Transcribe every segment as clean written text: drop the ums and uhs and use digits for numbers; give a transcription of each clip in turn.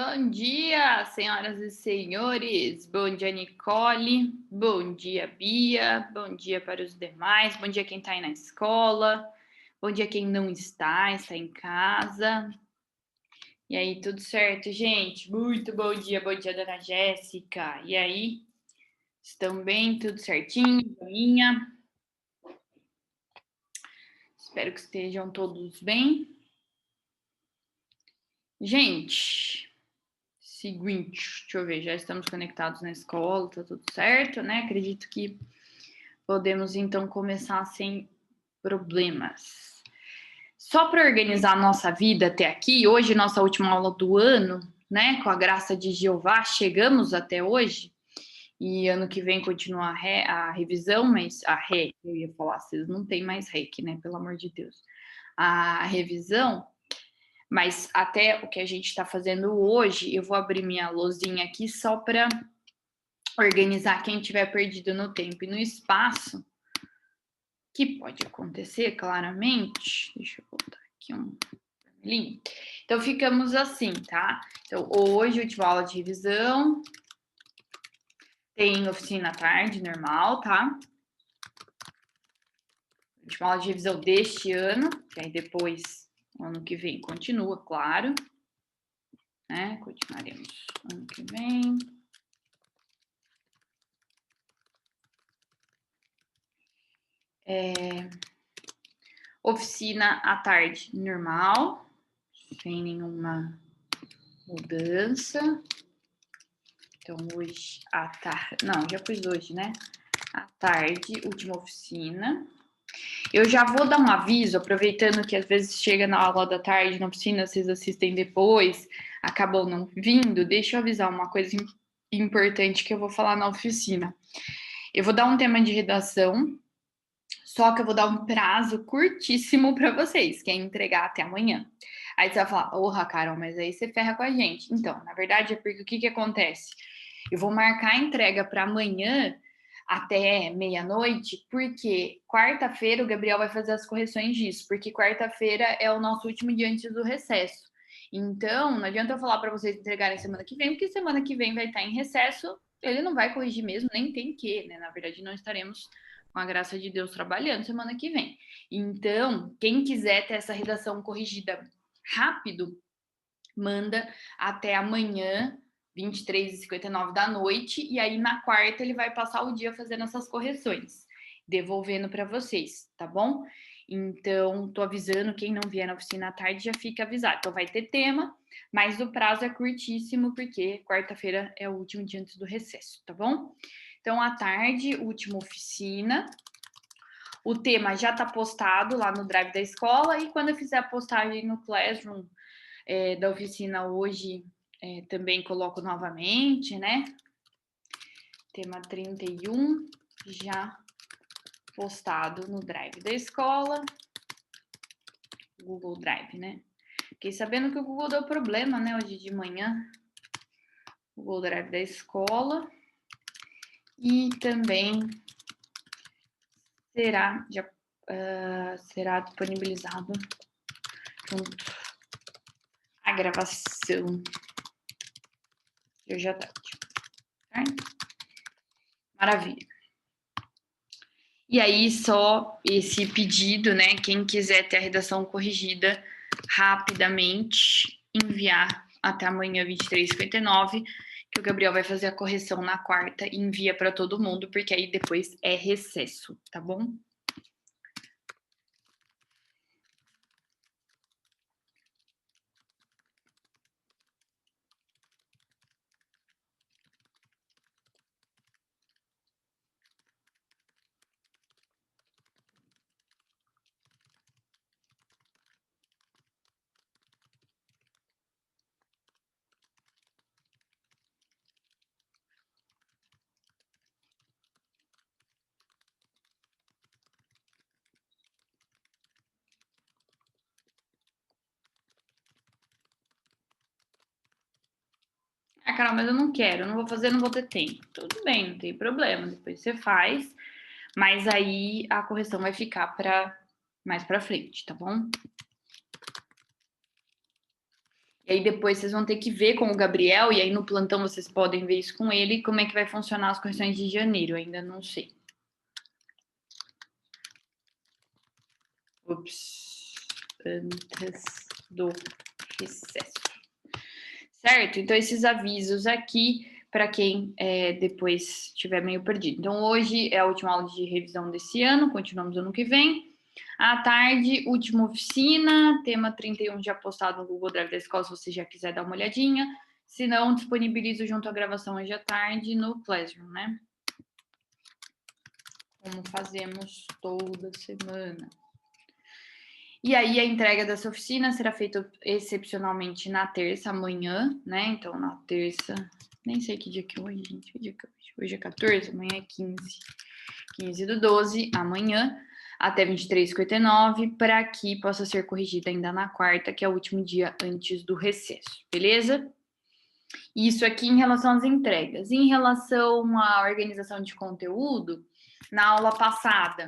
Bom dia, senhoras e senhores. Bom dia, Nicole. Bom dia, Bia. Bom dia para os demais. Bom dia quem está aí na escola. Bom dia quem não está em casa. E aí, tudo certo, gente? Muito bom dia, dona Jéssica. E aí, estão bem? Tudo certinho? Minha. Espero que estejam todos bem. Gente, seguinte, deixa eu ver, já estamos conectados na escola, tá tudo certo, né? Acredito que podemos, então, começar sem problemas. Só para organizar a nossa vida até aqui, hoje, nossa última aula do ano, né? Com a graça de Jeová, chegamos até hoje. E ano que vem continua a revisão, mas a ré, eu ia falar, vocês não tem mais REC, né? Pelo amor de Deus. A revisão, mas até o que a gente está fazendo hoje, eu vou abrir minha lousinha aqui só para organizar quem tiver perdido no tempo e no espaço, que pode acontecer claramente. Deixa eu botar aqui um vermelhinho. Então, ficamos assim, tá? Então, hoje, última aula de revisão. Tem oficina à tarde, normal, tá? Última aula de revisão deste ano, que aí depois, ano que vem, continua, claro. Né? Continuaremos ano que vem. Oficina à tarde, normal, sem nenhuma mudança. Então, hoje à tarde... Não, já fiz hoje, né? À tarde, última oficina. Eu já vou dar um aviso, aproveitando que às vezes chega na aula da tarde, na oficina, vocês assistem depois, acabam não vindo. Deixa eu avisar uma coisa importante que eu vou falar na oficina. Eu vou dar um tema de redação, só que eu vou dar um prazo curtíssimo para vocês, que é entregar até amanhã. Aí você vai falar, porra, Carol, mas aí você ferra com a gente. Então, na verdade, é porque o que acontece? Eu vou marcar a entrega para amanhã até meia-noite, porque quarta-feira o Gabriel vai fazer as correções disso, porque quarta-feira é o nosso último dia antes do recesso. Então, não adianta eu falar para vocês entregarem semana que vem, porque semana que vem vai estar em recesso, ele não vai corrigir mesmo, nem tem que, né? Na verdade, não estaremos, com a graça de Deus, trabalhando semana que vem. Então, quem quiser ter essa redação corrigida rápido, manda até amanhã, 23h59 da noite, e aí na quarta ele vai passar o dia fazendo essas correções, devolvendo para vocês, tá bom? Então, tô avisando, quem não vier na oficina à tarde já fica avisado. Então, vai ter tema, mas o prazo é curtíssimo, porque quarta-feira é o último dia antes do recesso, tá bom? Então, à tarde, última oficina. O tema já tá postado lá no Drive da escola, e quando eu fizer a postagem no Classroom da oficina hoje, também coloco novamente, né? Tema 31, já postado no Drive da escola. Google Drive, né? Fiquei sabendo que o Google deu problema, né? Hoje de manhã. Google Drive da escola. E também será disponibilizado junto à gravação. Hoje à tarde. Certo? Maravilha. E aí, só esse pedido, né? Quem quiser ter a redação corrigida rapidamente, enviar até amanhã, 23h59, que o Gabriel vai fazer a correção na quarta e envia para todo mundo, porque aí depois é recesso, tá bom? Carol, mas eu não quero, eu não vou fazer, não vou ter tempo. Tudo bem, não tem problema, depois você faz, mas aí a correção vai ficar mais para frente, tá bom? E aí depois vocês vão ter que ver com o Gabriel, e aí no plantão vocês podem ver isso com ele, como é que vai funcionar as correções de janeiro, eu ainda não sei. Ups, antes do recesso. Certo? Então, esses avisos aqui, para quem depois estiver meio perdido. Então, hoje é a última aula de revisão desse ano, continuamos ano que vem. À tarde, última oficina, tema 31 já postado no Google Drive da escola, se você já quiser dar uma olhadinha. Se não, disponibilizo junto à gravação hoje à tarde no Classroom, né? Como fazemos toda semana. E aí, a entrega dessa oficina será feita excepcionalmente na terça, amanhã, né? Então, na terça, nem sei que dia que é hoje, gente. Que dia que é hoje? Hoje é 14, amanhã é 15. 15/12, amanhã, até 23h59, para que possa ser corrigida ainda na quarta, que é o último dia antes do recesso, beleza? Isso aqui em relação às entregas. Em relação à organização de conteúdo, na aula passada,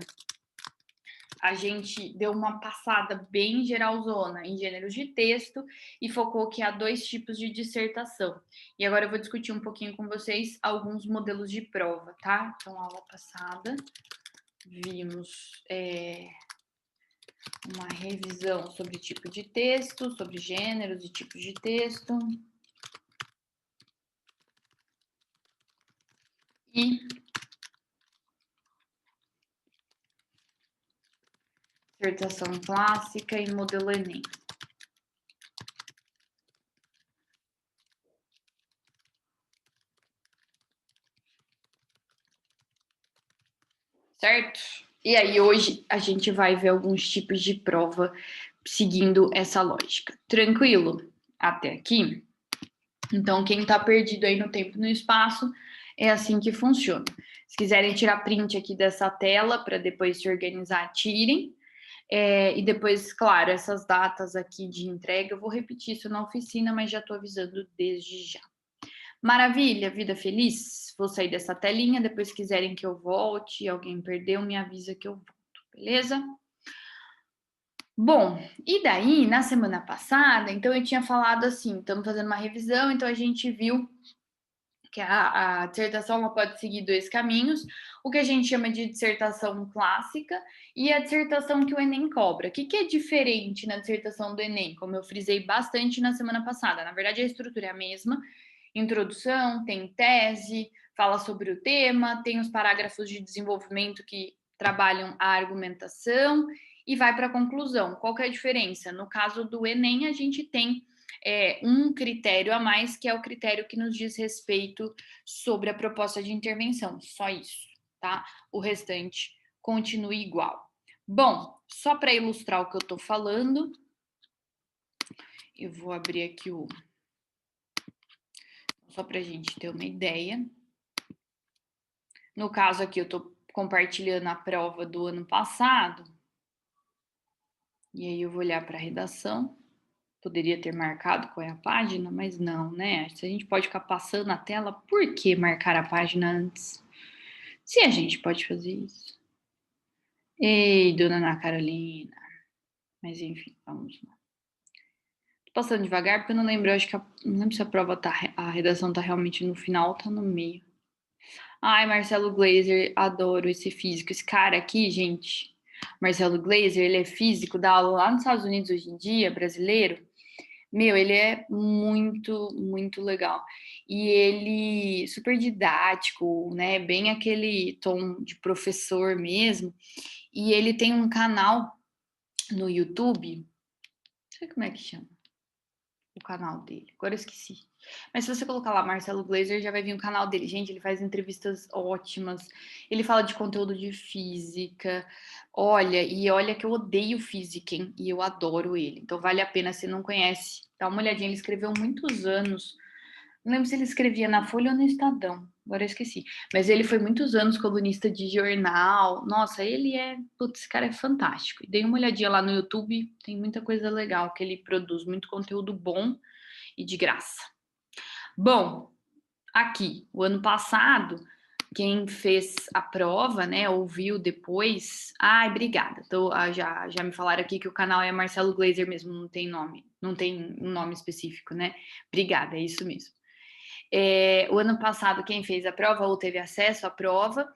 a gente deu uma passada bem geralzona em gêneros de texto e focou que há 2 tipos de dissertação. E agora eu vou discutir um pouquinho com vocês alguns modelos de prova, tá? Então, aula passada, vimos uma revisão sobre tipo de texto, sobre gêneros e tipos de texto. E dissertação clássica e modelo Enem. Certo? E aí, hoje, a gente vai ver alguns tipos de prova seguindo essa lógica. Tranquilo? Até aqui? Então, quem tá perdido aí no tempo e no espaço, é assim que funciona. Se quiserem tirar print aqui dessa tela para depois se organizar, tirem. E depois, claro, essas datas aqui de entrega, eu vou repetir isso na oficina, mas já estou avisando desde já. Maravilha, vida feliz? Vou sair dessa telinha, depois quiserem que eu volte, alguém perdeu, me avisa que eu volto, beleza? Bom, e daí, na semana passada, então eu tinha falado assim, estamos fazendo uma revisão, então a gente viu que a dissertação ela pode seguir 2 caminhos, o que a gente chama de dissertação clássica e a dissertação que o Enem cobra. O que é diferente na dissertação do Enem? Como eu frisei bastante na semana passada, na verdade a estrutura é a mesma, introdução, tem tese, fala sobre o tema, tem os parágrafos de desenvolvimento que trabalham a argumentação e vai para a conclusão. Qual que é a diferença? No caso do Enem, a gente tem um critério a mais, que é o critério que nos diz respeito sobre a proposta de intervenção. Só isso, tá? O restante continua igual. Bom, só para ilustrar o que eu estou falando, eu vou abrir aqui só para a gente ter uma ideia. No caso aqui, eu estou compartilhando a prova do ano passado. E aí eu vou olhar para a redação. Poderia ter marcado qual é a página, mas não, né? Se a gente pode ficar passando a tela, por que marcar a página antes? Se a gente pode fazer isso. Ei, dona Ana Carolina. Mas enfim, vamos lá. Tô passando devagar porque eu não lembro, eu acho que não lembro se a prova a redação tá realmente no final ou tá no meio. Ai, Marcelo Glazer, adoro esse físico. Esse cara aqui, gente, Marcelo Glazer, ele é físico, dá aula lá nos Estados Unidos hoje em dia, brasileiro. Meu, ele é muito, muito legal. E ele super didático, né? Bem aquele tom de professor mesmo. E ele tem um canal no YouTube. Não sei como é que chama o canal dele. Agora eu esqueci. Mas se você colocar lá Marcelo Glazer, já vai vir o canal dele. Gente, ele faz entrevistas ótimas. Ele fala de conteúdo de física. Olha que eu odeio física, hein? E eu adoro ele. Então vale a pena, se não conhece, dá uma olhadinha. Ele escreveu muitos anos. Não lembro se ele escrevia na Folha ou no Estadão. Agora eu esqueci. Mas ele foi muitos anos colunista de jornal. Nossa, ele é... Putz, esse cara é fantástico. Dei uma olhadinha lá no YouTube. Tem muita coisa legal que ele produz. Muito conteúdo bom e de graça. Bom, Aqui, o ano passado, quem fez a prova, né, ouviu depois. Ai, obrigada. Já me falaram aqui que o canal é Marcelo Glazer mesmo, não tem nome, não tem um nome específico, né? Obrigada, é isso mesmo. O ano passado, quem fez a prova ou teve acesso à prova,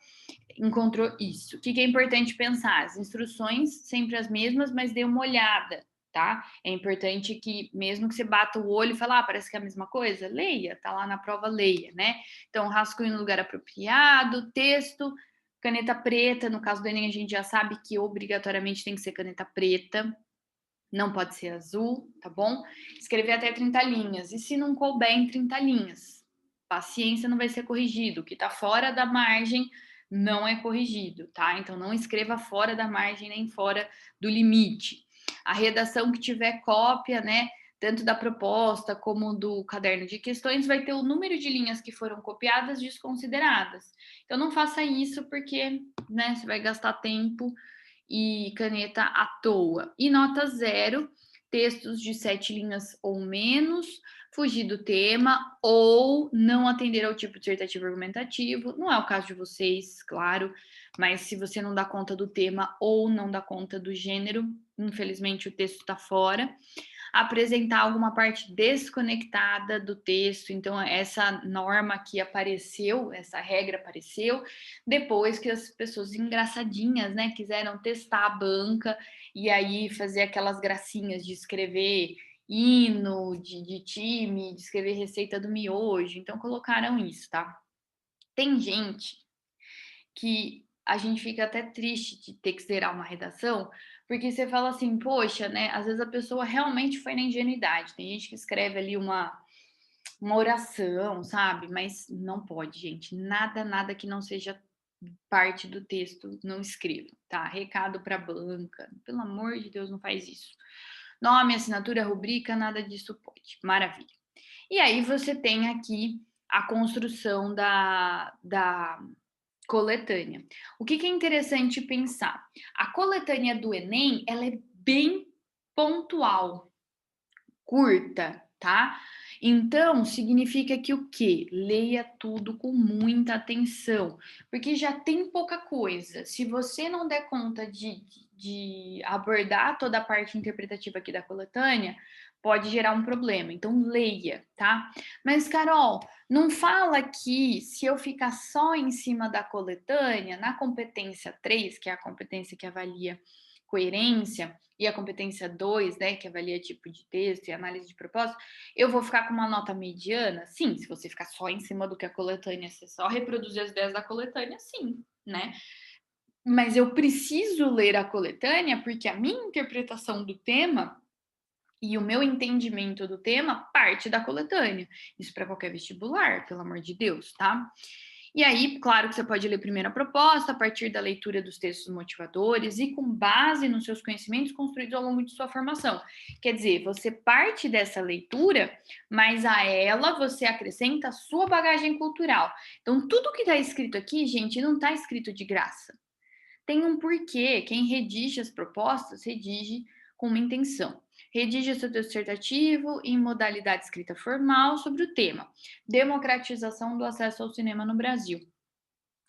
encontrou isso. O que é importante pensar? As instruções sempre as mesmas, mas dê uma olhada, tá? É importante que, mesmo que você bata o olho e fale, parece que é a mesma coisa, leia, tá lá na prova, leia, né? Então, rascunho no lugar apropriado, texto, caneta preta, no caso do Enem a gente já sabe que obrigatoriamente tem que ser caneta preta, não pode ser azul, tá bom? Escrever até 30 linhas, e se não couber em 30 linhas? Paciência, não vai ser corrigido, o que tá fora da margem não é corrigido, tá? Então não escreva fora da margem nem fora do limite. A redação que tiver cópia, né, tanto da proposta como do caderno de questões, vai ter o número de linhas que foram copiadas desconsideradas. Então não faça isso porque, né, você vai gastar tempo e caneta à toa. E nota 0, textos de 7 linhas ou menos, fugir do tema ou não atender ao tipo dissertativo argumentativo. Não é o caso de vocês, claro, mas se você não dá conta do tema ou não dá conta do gênero, infelizmente o texto está fora. Apresentar alguma parte desconectada do texto, então essa norma que apareceu, essa regra apareceu depois que as pessoas engraçadinhas, né, quiseram testar a banca e aí fazer aquelas gracinhas de escrever hino de time, de escrever receita do miojo, então colocaram isso, tá? Tem gente que a gente fica até triste de ter que zerar uma redação, porque você fala assim, poxa, né? Às vezes a pessoa realmente foi na ingenuidade. Tem gente que escreve ali uma oração, sabe? Mas não pode, gente. Nada que não seja parte do texto, não escreva, tá? Recado para banca. Pelo amor de Deus, não faz isso. Nome, assinatura, rubrica, nada disso pode. Maravilha. E aí você tem aqui a construção da coletânea. O que é interessante pensar? A coletânea do Enem, ela é bem pontual, curta, tá? Então, significa que o quê? Leia tudo com muita atenção, porque já tem pouca coisa. Se você não der conta de abordar toda a parte interpretativa aqui da coletânea, pode gerar um problema. Então, leia, tá? Mas, Carol, não fala que se eu ficar só em cima da coletânea, na competência 3, que é a competência que avalia coerência, e a competência 2, né, que avalia tipo de texto e análise de propósito, eu vou ficar com uma nota mediana? Sim, se você ficar só em cima do que a coletânea, se só reproduzir as ideias da coletânea, sim, né? Mas eu preciso ler a coletânea porque a minha interpretação do tema e o meu entendimento do tema parte da coletânea. Isso para qualquer vestibular, pelo amor de Deus, tá? E aí, claro que você pode ler primeiro a proposta, a partir da leitura dos textos motivadores e com base nos seus conhecimentos construídos ao longo de sua formação. Quer dizer, você parte dessa leitura, mas a ela você acrescenta a sua bagagem cultural. Então, tudo que está escrito aqui, gente, não está escrito de graça. Tem um porquê. Quem redige as propostas, redige com uma intenção. Redige seu texto dissertativo em modalidade escrita formal sobre o tema democratização do acesso ao cinema no Brasil,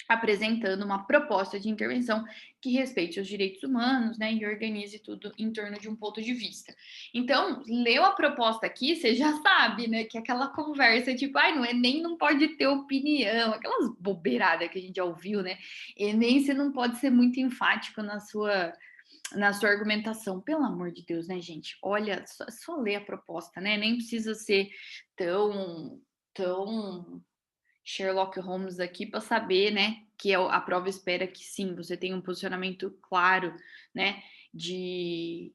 apresentando uma proposta de intervenção que respeite os direitos humanos, né, e organize tudo em torno de um ponto de vista. Então, leu a proposta aqui, você já sabe, né, que aquela conversa tipo, ai, no Enem não pode ter opinião, aquelas bobeiradas que a gente já ouviu, né? Enem você não pode ser muito enfático na sua argumentação, pelo amor de Deus, né, gente? Olha, só ler a proposta, né? Nem precisa ser tão Sherlock Holmes aqui para saber, né, que a prova espera que sim, você tenha um posicionamento claro, né, de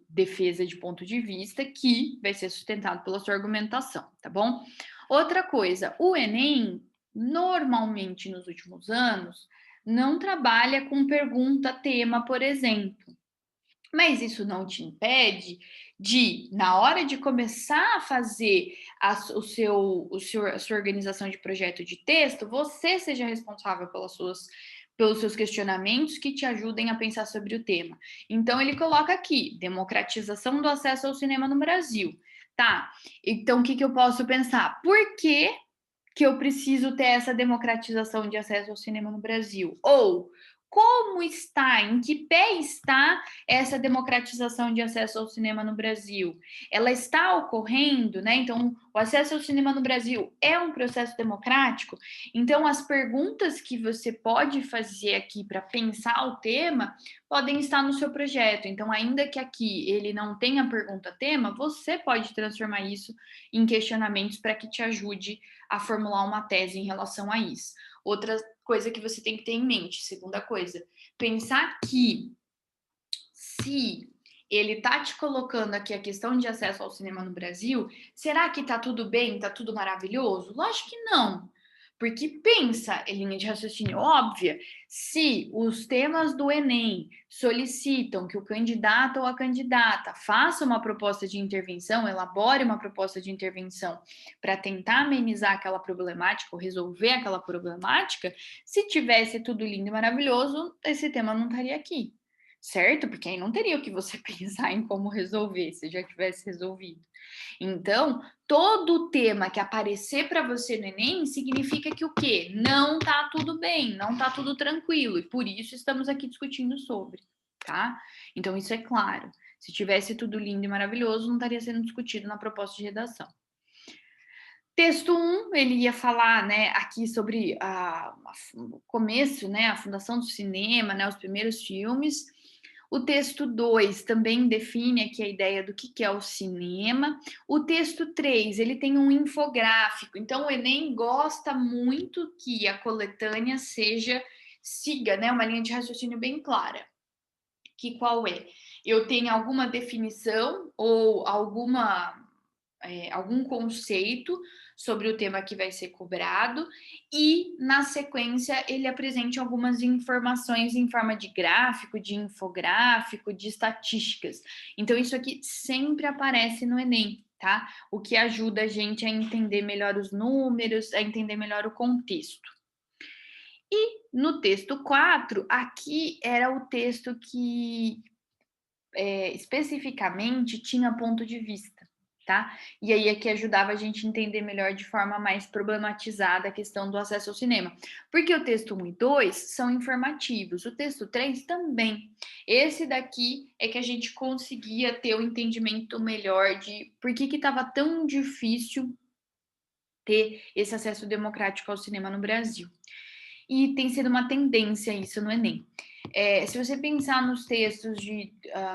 defesa de ponto de vista que vai ser sustentado pela sua argumentação, tá bom? Outra coisa, o Enem, normalmente nos últimos anos, não trabalha com pergunta-tema, por exemplo. Mas isso não te impede de, na hora de começar a fazer a sua organização de projeto de texto, você seja responsável pelos seus questionamentos que te ajudem a pensar sobre o tema. Então, ele coloca aqui: democratização do acesso ao cinema no Brasil. Tá, então o que eu posso pensar? Por que que eu preciso ter essa democratização de acesso ao cinema no Brasil? Ou como está, em que pé está essa democratização de acesso ao cinema no Brasil? Ela está ocorrendo, né? Então, o acesso ao cinema no Brasil é um processo democrático? Então, as perguntas que você pode fazer aqui para pensar o tema podem estar no seu projeto. Então, ainda que aqui ele não tenha pergunta-tema, você pode transformar isso em questionamentos para que te ajude a formular uma tese em relação a isso. Outra coisa que você tem que ter em mente, segunda coisa, pensar que se ele está te colocando aqui a questão de acesso ao cinema no Brasil, será que está tudo bem, está tudo maravilhoso? Lógico que não. Porque pensa em linha de raciocínio óbvia, se os temas do Enem solicitam que o candidato ou a candidata faça uma proposta de intervenção, elabore uma proposta de intervenção para tentar amenizar aquela problemática ou resolver aquela problemática, se tivesse tudo lindo e maravilhoso, esse tema não estaria aqui, certo? Porque aí não teria o que você pensar em como resolver, se já tivesse resolvido. Então, todo tema que aparecer para você no Enem significa que o quê? Não tá tudo bem, não tá tudo tranquilo, e por isso estamos aqui discutindo sobre, tá? Então, isso é claro. Se tivesse tudo lindo e maravilhoso, não estaria sendo discutido na proposta de redação. Texto 1, ele ia falar, né, aqui sobre o começo, né, a fundação do cinema, né, os primeiros filmes. O texto 2 também define aqui a ideia do que é o cinema. O texto 3, ele tem um infográfico. Então, o Enem gosta muito que a coletânea siga, né, uma linha de raciocínio bem clara. Que qual é? Eu tenho alguma definição ou algum conceito sobre o tema que vai ser cobrado e, na sequência, ele apresente algumas informações em forma de gráfico, de infográfico, de estatísticas. Então, isso aqui sempre aparece no Enem, tá? O que ajuda a gente a entender melhor os números, a entender melhor o contexto. E no texto 4, aqui era o texto que especificamente tinha ponto de vista, tá? E aí é que ajudava a gente a entender melhor de forma mais problematizada a questão do acesso ao cinema. Porque o texto 1 e 2 são informativos, o texto 3 também. Esse daqui é que a gente conseguia ter o entendimento melhor de por que estava tão difícil ter esse acesso democrático ao cinema no Brasil. E tem sido uma tendência isso no Enem. Se você pensar nos textos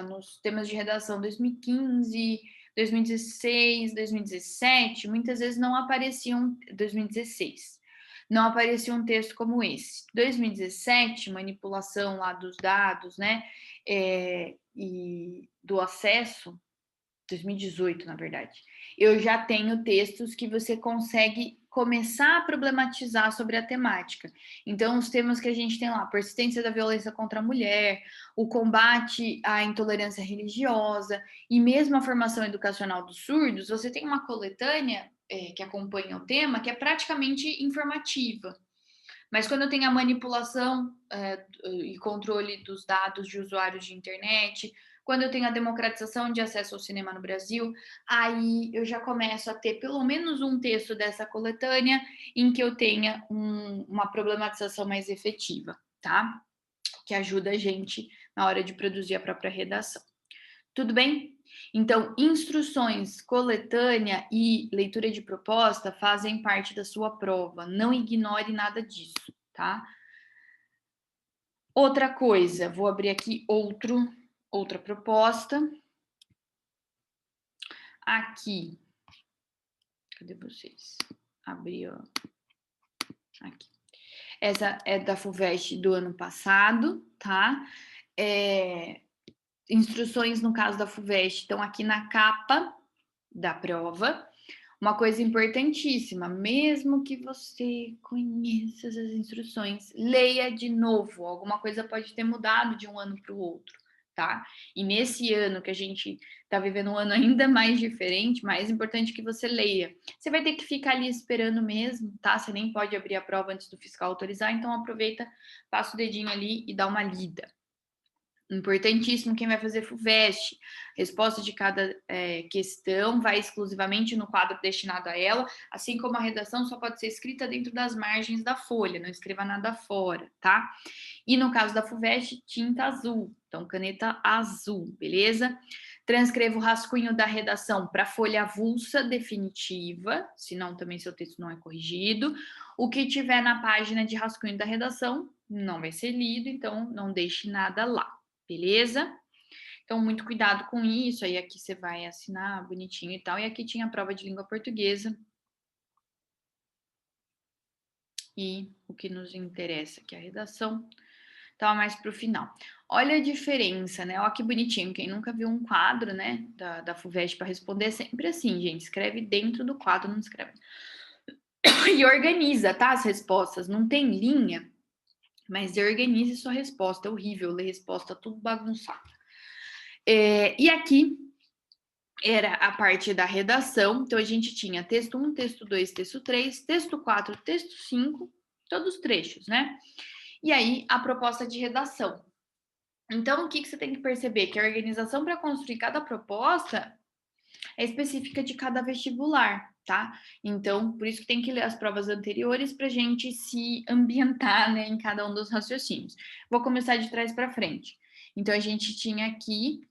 nos temas de redação 2015, 2016, 2017, muitas vezes não apareciam 2016. Não aparecia um texto como esse. 2017, manipulação lá dos dados, né? E do acesso, 2018, na verdade. Eu já tenho textos que você consegue começar a problematizar sobre a temática. Então, os temas que a gente tem lá, persistência da violência contra a mulher, o combate à intolerância religiosa e mesmo a formação educacional dos surdos, você tem uma coletânea que acompanha o tema que é praticamente informativa. Mas quando eu tenho a manipulação e controle dos dados de usuários de internet, quando eu tenho a democratização de acesso ao cinema no Brasil, aí eu já começo a ter pelo menos um texto dessa coletânea em que eu tenha uma problematização mais efetiva, tá? Que ajuda a gente na hora de produzir a própria redação. Tudo bem? Então, instruções, coletânea e leitura de proposta fazem parte da sua prova. Não ignore nada disso, tá? Outra coisa, vou abrir aqui outra proposta. Aqui. Cadê vocês? Abri, ó. Aqui. Essa é da FUVEST do ano passado, tá? Instruções, no caso da FUVEST, estão aqui na capa da prova. Uma coisa importantíssima, mesmo que você conheça as instruções, leia de novo. Alguma coisa pode ter mudado de um ano para o outro, tá? E nesse ano que a gente está vivendo um ano ainda mais diferente, mais importante que você leia. Você vai ter que ficar ali esperando mesmo, tá? Você nem pode abrir a prova antes do fiscal autorizar, então aproveita, passa o dedinho ali e dá uma lida. Importantíssimo quem vai fazer FUVEST. Resposta de cada questão vai exclusivamente no quadro destinado a ela, assim como a redação só pode ser escrita dentro das margens da folha, não escreva nada fora, tá? E no caso da FUVEST, tinta azul, então caneta azul, beleza? Transcreva o rascunho da redação para folha avulsa definitiva, senão também seu texto não é corrigido. O que tiver na página de rascunho da redação não vai ser lido, então não deixe nada lá. Beleza? Então, muito cuidado com isso. Aí aqui você vai assinar bonitinho e tal. E aqui tinha a prova de língua portuguesa. E o que nos interessa, que é a redação, estava mais para o final. Olha a diferença, né? Olha que bonitinho. Quem nunca viu um quadro, né, da FUVEST para responder, é sempre assim, gente. Escreve dentro do quadro, não escreve. E organiza, tá? As respostas. Não tem linha, mas organize sua resposta. É horrível ler resposta tudo bagunçado. E aqui era a parte da redação, então a gente tinha texto 1, texto 2, texto 3, texto 4, texto 5, todos os trechos, né? E aí a proposta de redação. Então, o que você tem que perceber? Que a organização para construir cada proposta é específica de cada vestibular, tá? Então, por isso que tem que ler as provas anteriores para a gente se ambientar, né, em cada um dos raciocínios. Vou começar de trás para frente. Então, a gente tinha aqui,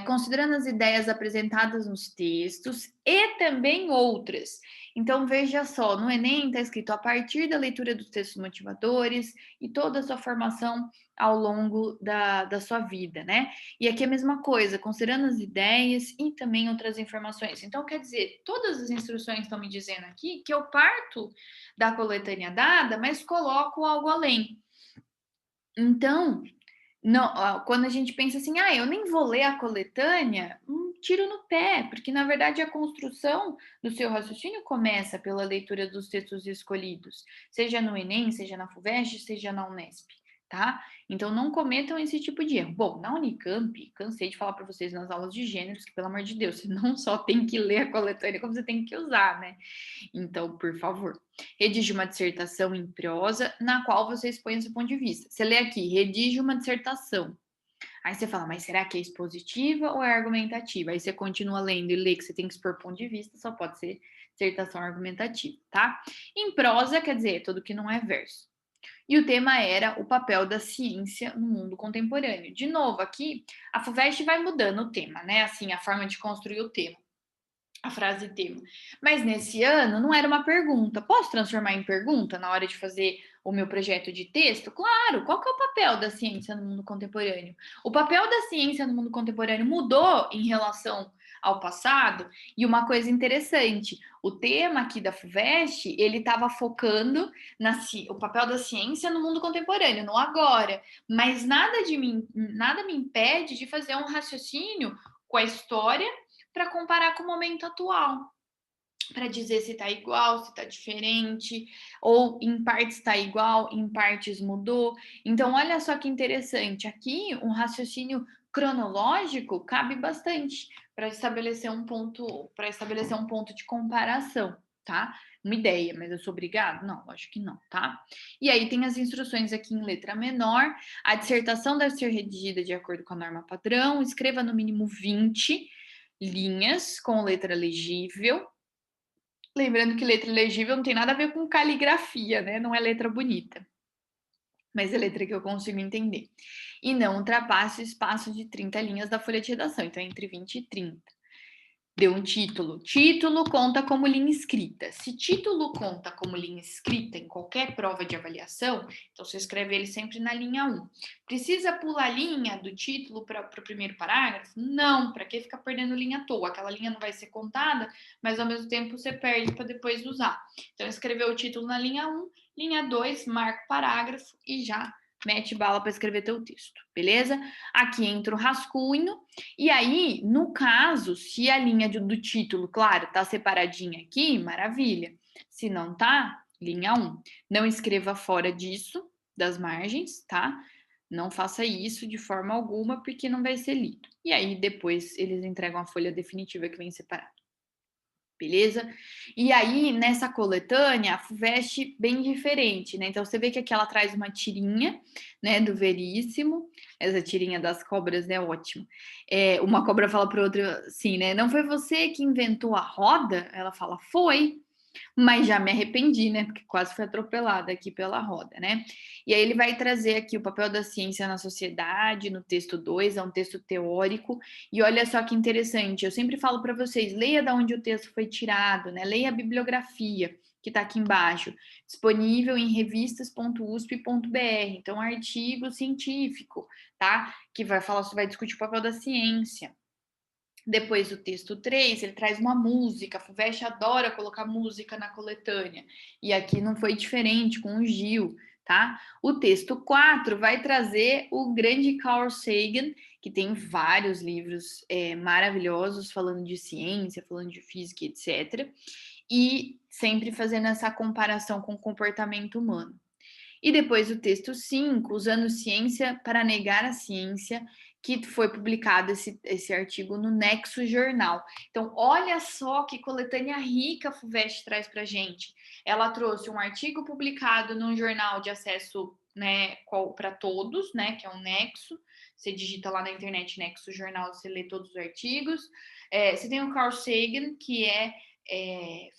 considerando as ideias apresentadas nos textos e também outras. Então, veja só, no Enem está escrito a partir da leitura dos textos motivadores e toda a sua formação ao longo da sua vida, né? E aqui é a mesma coisa, considerando as ideias e também outras informações. Então, quer dizer, todas as instruções estão me dizendo aqui que eu parto da coletânea dada, mas coloco algo além. Então, não, quando a gente pensa assim, eu nem vou ler a coletânea, tiro no pé, porque na verdade a construção do seu raciocínio começa pela leitura dos textos escolhidos, seja no Enem, seja na FUVEST, seja na Unesp, tá? Então não cometam esse tipo de erro. Bom, na Unicamp, cansei de falar para vocês nas aulas de gêneros que, pelo amor de Deus, você não só tem que ler a coletânea, como você tem que usar, né? Então, por favor, redige uma dissertação em prosa na qual você expõe o seu ponto de vista. Você lê aqui, redige uma dissertação. Aí você fala, mas será que é expositiva ou é argumentativa? Aí você continua lendo e lê que você tem que expor ponto de vista, só pode ser dissertação argumentativa, tá? Em prosa, quer dizer, tudo que não é verso. E o tema era o papel da ciência no mundo contemporâneo. De novo, aqui, a FUVEST vai mudando o tema, né? Assim, a forma de construir o tema, a frase tema. Mas nesse ano não era uma pergunta. Posso transformar em pergunta na hora de fazer o meu projeto de texto? Claro. Qual que é o papel da ciência no mundo contemporâneo? O papel da ciência no mundo contemporâneo mudou em relação ao passado. E uma coisa interessante, o tema aqui da FUVEST, ele estava focando o papel da ciência no mundo contemporâneo, no agora. Mas nada me impede de fazer um raciocínio com a história para comparar com o momento atual, para dizer se está igual, se está diferente, ou em partes está igual, em partes mudou. Então, olha só que interessante, aqui um raciocínio cronológico cabe bastante para estabelecer um ponto de comparação, tá? Uma ideia, mas eu sou obrigado? Não, lógico que não, tá? E aí tem as instruções aqui em letra menor. A dissertação deve ser redigida de acordo com a norma padrão, escreva no mínimo 20 linhas com letra legível. Lembrando que letra legível não tem nada a ver com caligrafia, né? Não é letra bonita, mas é letra que eu consigo entender. E não ultrapasse o espaço de 30 linhas da folha de redação, então é entre 20 e 30. Deu um título. Título conta como linha escrita. Se título conta como linha escrita em qualquer prova de avaliação, então você escreve ele sempre na linha 1. Precisa pular linha do título para o primeiro parágrafo? Não, para que ficar perdendo linha à toa? Aquela linha não vai ser contada, mas ao mesmo tempo você perde para depois usar. Então, escreveu o título na linha 1, linha 2, marca o parágrafo e já mete bala para escrever teu texto, beleza? Aqui entra o rascunho, e aí, no caso, se a linha do título, claro, tá separadinha aqui, maravilha. Se não tá, linha 1. Não escreva fora disso, das margens, tá? Não faça isso de forma alguma, porque não vai ser lido. E aí, depois, eles entregam a folha definitiva que vem separada. Beleza? E aí, nessa coletânea, a FUVEST bem diferente, né? Então, você vê que aqui ela traz uma tirinha, né, do Veríssimo, essa tirinha das cobras é ótimo. Uma cobra fala para outra assim, né? Não foi você que inventou a roda? Ela fala, foi. Mas já me arrependi, né? Porque quase fui atropelada aqui pela roda, né? E aí ele vai trazer aqui o papel da ciência na sociedade, no texto 2, é um texto teórico. E olha só que interessante, eu sempre falo para vocês, leia da onde o texto foi tirado, né? Leia a bibliografia que está aqui embaixo, disponível em revistas.usp.br. Então, artigo científico, tá? Que vai discutir o papel da ciência. Depois o texto 3, ele traz uma música. A FUVEST adora colocar música na coletânea. E aqui não foi diferente com o Gil, tá? O texto 4 vai trazer o grande Carl Sagan, que tem vários livros maravilhosos falando de ciência, falando de física, etc. E sempre fazendo essa comparação com o comportamento humano. E depois o texto 5, usando ciência para negar a ciência, que foi publicado esse artigo no Nexo Jornal. Então, olha só que coletânea rica a FUVEST traz para a gente. Ela trouxe um artigo publicado num jornal de acesso, né, para todos, né, que é o Nexo. Você digita lá na internet Nexo Jornal, você lê todos os artigos. Você tem o Carl Sagan, que é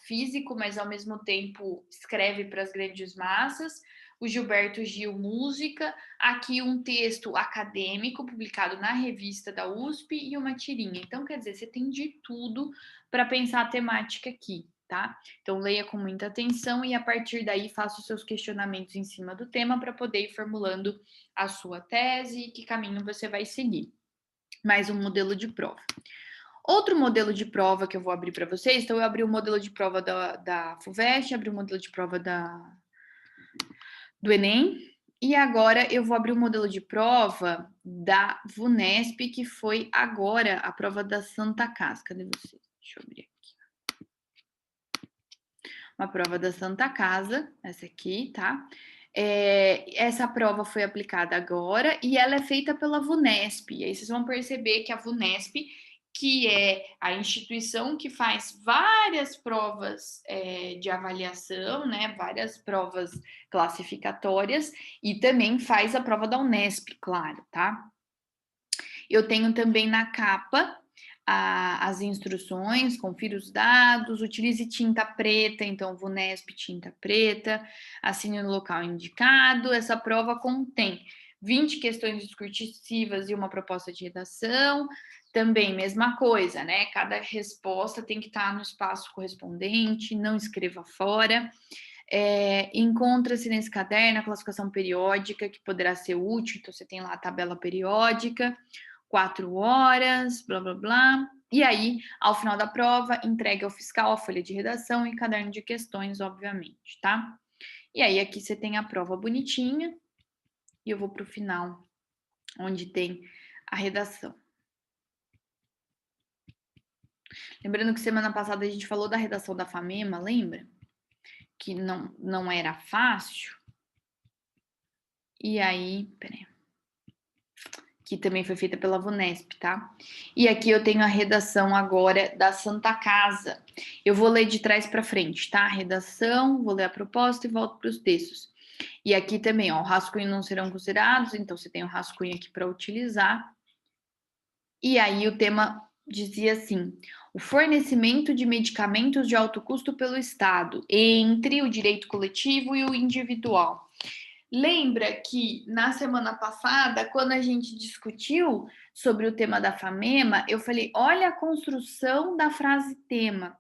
físico, mas ao mesmo tempo escreve para as grandes massas. O Gilberto Gil Música, aqui um texto acadêmico publicado na revista da USP e uma tirinha. Então, quer dizer, você tem de tudo para pensar a temática aqui, tá? Então, leia com muita atenção e a partir daí faça os seus questionamentos em cima do tema para poder ir formulando a sua tese e que caminho você vai seguir. Mais um modelo de prova. Outro modelo de prova que eu vou abrir para vocês, então eu abri o modelo de prova da FUVEST, abri o modelo de prova do Enem, e agora eu vou abrir o modelo de prova da VUNESP, que foi agora a prova da Santa Casa. Cadê você? Deixa eu abrir aqui. Uma prova da Santa Casa, essa aqui, tá? Essa prova foi aplicada agora e ela é feita pela VUNESP. E aí vocês vão perceber que a VUNESP, que é a instituição que faz várias provas de avaliação, né? Várias provas classificatórias e também faz a prova da Unesp, claro, tá? Eu tenho também na capa as instruções, confira os dados, utilize tinta preta, então VUNESP tinta preta, assine no local indicado. Essa prova contém 20 questões discursivas e uma proposta de redação. Também, mesma coisa, né? Cada resposta tem que estar no espaço correspondente, não escreva fora. Encontra-se nesse caderno a classificação periódica, que poderá ser útil, então você tem lá a tabela periódica, 4 horas, blá, blá, blá. E aí, ao final da prova, entregue ao fiscal a folha de redação e caderno de questões, obviamente, tá? E aí, aqui você tem a prova bonitinha, e eu vou para o final, onde tem a redação. Lembrando que semana passada a gente falou da redação da FAMEMA, lembra? Que não era fácil. E aí, peraí. Que também foi feita pela VUNESP, tá? E aqui eu tenho a redação agora da Santa Casa. Eu vou ler de trás para frente, tá? Redação, vou ler a proposta e volto para os textos. E aqui também, ó, o rascunho não serão considerados, então você tem o rascunho aqui para utilizar. E aí o tema dizia assim: o fornecimento de medicamentos de alto custo pelo Estado, entre o direito coletivo e o individual. Lembra que na semana passada, quando a gente discutiu sobre o tema da FAMEMA, eu falei: olha a construção da frase tema.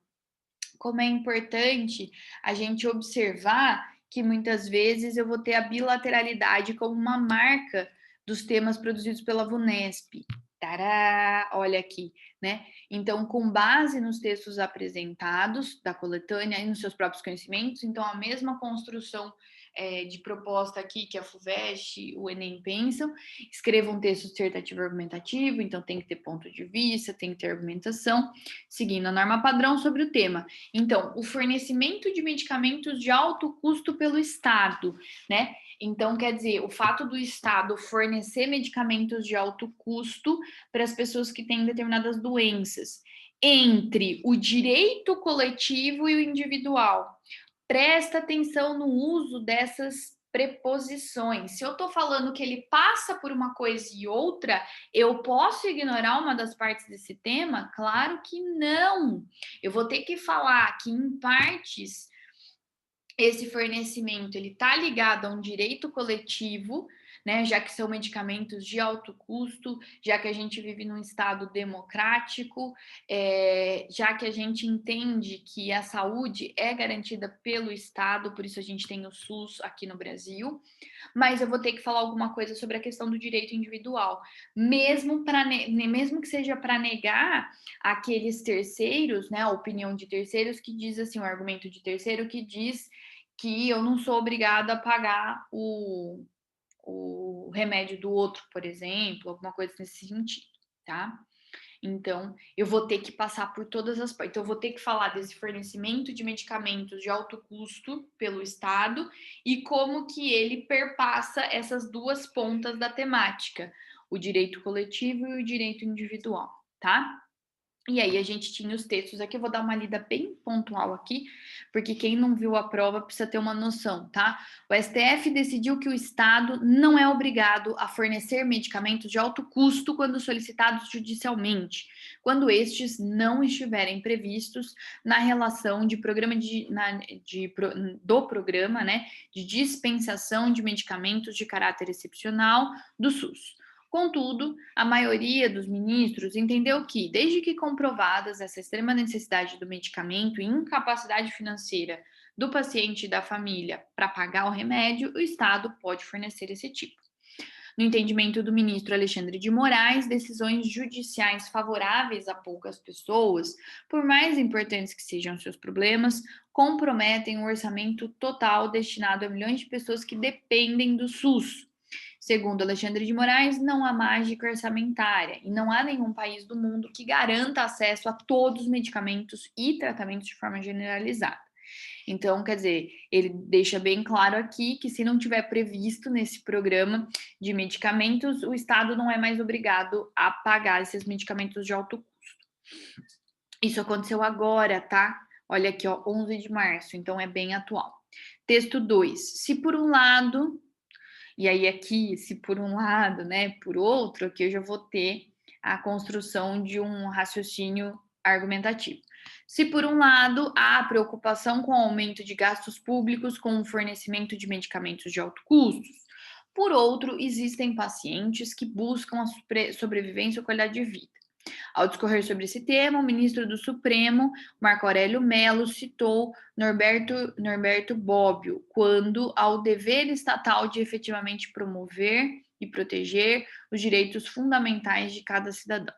Como é importante a gente observar que muitas vezes eu vou ter a bilateralidade como uma marca dos temas produzidos pela VUNESP. Tará, olha aqui, né? Então, com base nos textos apresentados da coletânea e nos seus próprios conhecimentos, então a mesma construção de proposta aqui que a FUVEST, o Enem pensam, escreva um texto dissertativo argumentativo, então tem que ter ponto de vista, tem que ter argumentação, seguindo a norma padrão sobre o tema. Então, o fornecimento de medicamentos de alto custo pelo Estado, né? Então, quer dizer, o fato do Estado fornecer medicamentos de alto custo para as pessoas que têm determinadas doenças. entre o direito coletivo e o individual. Presta atenção no uso dessas preposições. Se eu estou falando que ele passa por uma coisa e outra, eu posso ignorar uma das partes desse tema? Claro que não. Eu vou ter que falar que, em partes, esse fornecimento ele está ligado a um direito coletivo, né, já que são medicamentos de alto custo, já que a gente vive num estado democrático, já que a gente entende que a saúde é garantida pelo Estado, por isso a gente tem o SUS aqui no Brasil, mas eu vou ter que falar alguma coisa sobre a questão do direito individual, mesmo que seja para negar aqueles terceiros, né, a opinião de terceiros que diz assim, o argumento de terceiro que diz que eu não sou obrigada a pagar o remédio do outro, por exemplo, alguma coisa nesse sentido, tá? Então, eu vou ter que passar por todas as partes. Então, eu vou ter que falar desse fornecimento de medicamentos de alto custo pelo Estado e como que ele perpassa essas duas pontas da temática, o direito coletivo e o direito individual, tá? E aí a gente tinha os textos aqui, eu vou dar uma lida bem pontual aqui, porque quem não viu a prova precisa ter uma noção, tá? O STF decidiu que o Estado não é obrigado a fornecer medicamentos de alto custo quando solicitados judicialmente, quando estes não estiverem previstos na relação de programa do programa, né, de dispensação de medicamentos de caráter excepcional do SUS. Contudo, a maioria dos ministros entendeu que, desde que comprovadas essa extrema necessidade do medicamento e incapacidade financeira do paciente e da família para pagar o remédio, o Estado pode fornecer esse tipo. No entendimento do ministro Alexandre de Moraes, decisões judiciais favoráveis a poucas pessoas, por mais importantes que sejam seus problemas, comprometem o orçamento total destinado a milhões de pessoas que dependem do SUS. Segundo Alexandre de Moraes, não há mágica orçamentária e não há nenhum país do mundo que garanta acesso a todos os medicamentos e tratamentos de forma generalizada. Então, quer dizer, ele deixa bem claro aqui que se não tiver previsto nesse programa de medicamentos, o Estado não é mais obrigado a pagar esses medicamentos de alto custo. Isso aconteceu agora, tá? Olha aqui, ó, 11 de março, então é bem atual. Texto 2. Se por um lado, e aí aqui, se por um lado, né, por outro, aqui eu já vou ter a construção de um raciocínio argumentativo. Se por um lado há preocupação com o aumento de gastos públicos com o fornecimento de medicamentos de alto custo, por outro, existem pacientes que buscam a sobrevivência ou qualidade de vida. Ao discorrer sobre esse tema, o ministro do Supremo, Marco Aurélio Mello, citou Norberto Bobbio, quando ao dever estatal de efetivamente promover e proteger os direitos fundamentais de cada cidadão.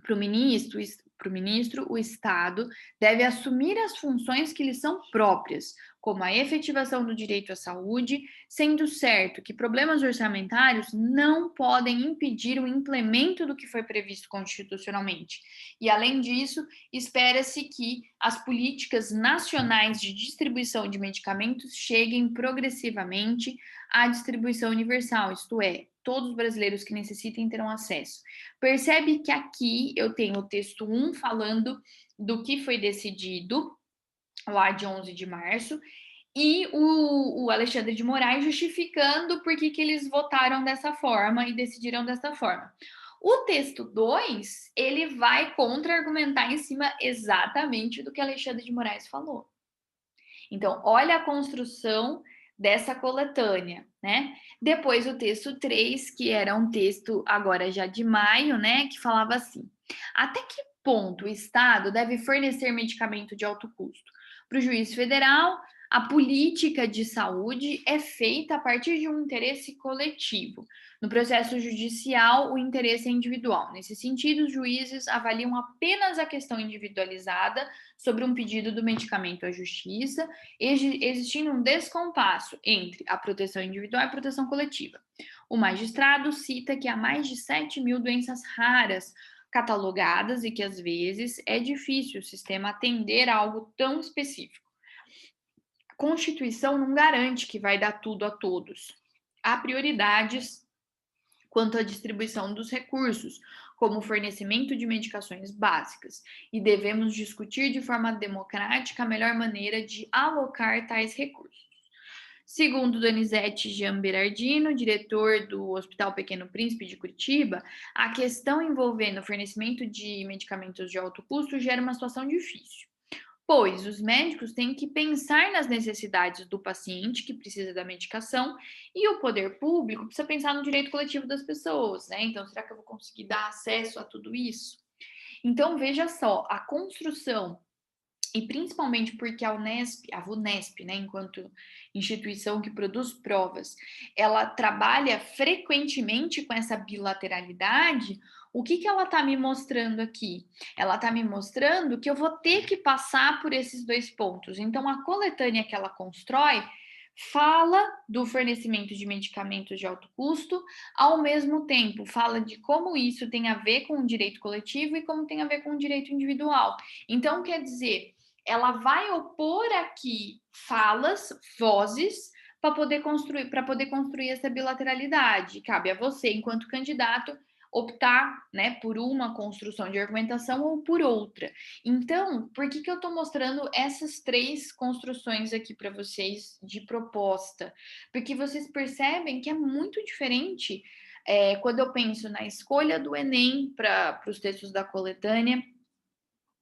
Para o ministro, o Estado deve assumir as funções que lhe são próprias, como a efetivação do direito à saúde, sendo certo que problemas orçamentários não podem impedir o implemento do que foi previsto constitucionalmente. E, além disso, espera-se que as políticas nacionais de distribuição de medicamentos cheguem progressivamente à distribuição universal, isto é, todos os brasileiros que necessitem terão acesso. Percebe que aqui eu tenho o texto 1 falando do que foi decidido lá de 11 de março e o Alexandre de Moraes justificando por que eles votaram dessa forma e decidiram dessa forma. O texto 2, ele vai contra-argumentar em cima exatamente do que Alexandre de Moraes falou. Então, olha a construção dessa coletânea, né? Depois o texto 3, que era um texto agora já de maio, né, que falava assim: até que ponto o Estado deve fornecer medicamento de alto custo? Para o juiz federal, a política de saúde é feita a partir de um interesse coletivo. No processo judicial, o interesse é individual. Nesse sentido, os juízes avaliam apenas a questão individualizada sobre um pedido do medicamento à justiça, existindo um descompasso entre a proteção individual e a proteção coletiva. O magistrado cita que há mais de 7 mil doenças raras catalogadas e que, às vezes, é difícil o sistema atender a algo tão específico. A Constituição não garante que vai dar tudo a todos. Há prioridades quanto à distribuição dos recursos, como o fornecimento de medicações básicas, e devemos discutir de forma democrática a melhor maneira de alocar tais recursos. Segundo Donizete Jean Berardino, diretor do Hospital Pequeno Príncipe de Curitiba, a questão envolvendo o fornecimento de medicamentos de alto custo gera uma situação difícil, pois os médicos têm que pensar nas necessidades do paciente que precisa da medicação e o poder público precisa pensar no direito coletivo das pessoas, né? Então, será que eu vou conseguir dar acesso a tudo isso? Então, veja só, a construção e principalmente porque a Unesp, a VUNESP, né, enquanto instituição que produz provas, ela trabalha frequentemente com essa bilateralidade. O que ela está me mostrando aqui? Ela está me mostrando que eu vou ter que passar por esses dois pontos. Então, a coletânea que ela constrói fala do fornecimento de medicamentos de alto custo, ao mesmo tempo fala de como isso tem a ver com o direito coletivo e como tem a ver com o direito individual. Então, quer dizer, ela vai opor aqui falas, vozes, para poder construir essa bilateralidade. Cabe a você, enquanto candidato, optar, né, por uma construção de argumentação ou por outra. Então, por que eu estou mostrando essas três construções aqui para vocês de proposta? Porque vocês percebem que é muito diferente quando eu penso na escolha do Enem para os textos da coletânea,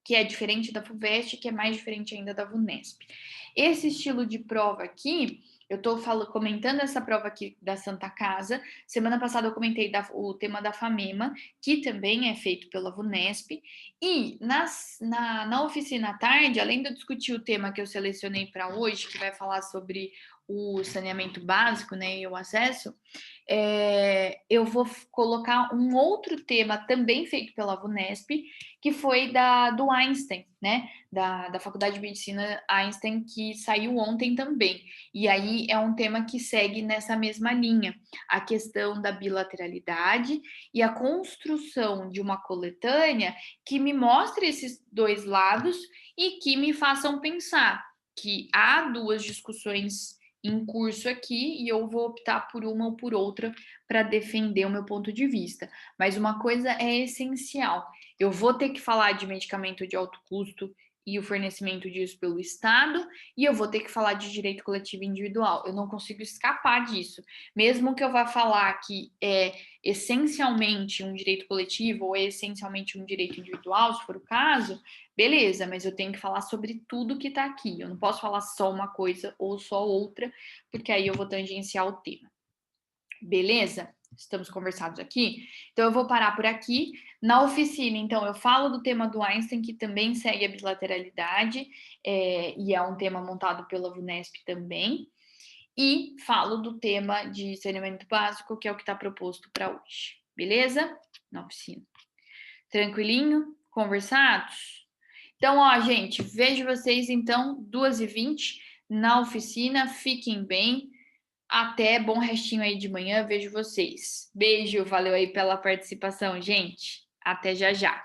que é diferente da FUVEST, que é mais diferente ainda da VUNESP. Esse estilo de prova aqui, eu estou comentando essa prova aqui da Santa Casa. Semana passada eu comentei o tema da FAMEMA, que também é feito pela VUNESP. E na oficina à tarde, além de eu discutir o tema que eu selecionei para hoje, que vai falar sobre o saneamento básico, né, e o acesso, eu vou colocar um outro tema também feito pela VUNESP, que foi do Einstein, né, da Faculdade de Medicina Einstein, que saiu ontem também. E aí é um tema que segue nessa mesma linha, a questão da bilateralidade e a construção de uma coletânea que me mostre esses dois lados e que me façam pensar que há duas discussões em curso aqui e eu vou optar por uma ou por outra para defender o meu ponto de vista. Mas uma coisa é essencial: eu vou ter que falar de medicamento de alto custo e o fornecimento disso pelo Estado, e eu vou ter que falar de direito coletivo individual. Eu não consigo escapar disso. Mesmo que eu vá falar que é essencialmente um direito coletivo ou é essencialmente um direito individual, se for o caso, beleza, mas eu tenho que falar sobre tudo que está aqui. Eu não posso falar só uma coisa ou só outra, porque aí eu vou tangenciar o tema. Beleza? Estamos conversados aqui? Então, eu vou parar por aqui. Na oficina, então, eu falo do tema do Einstein, que também segue a bilateralidade, e é um tema montado pela VUNESP também. E falo do tema de saneamento básico, que é o que está proposto para hoje. Beleza? Na oficina. Tranquilinho? Conversados? Então, ó, gente, vejo vocês, então, 2h20 na oficina. Fiquem bem. Até, bom restinho aí de manhã, vejo vocês. Beijo, valeu aí pela participação, gente. Até já já.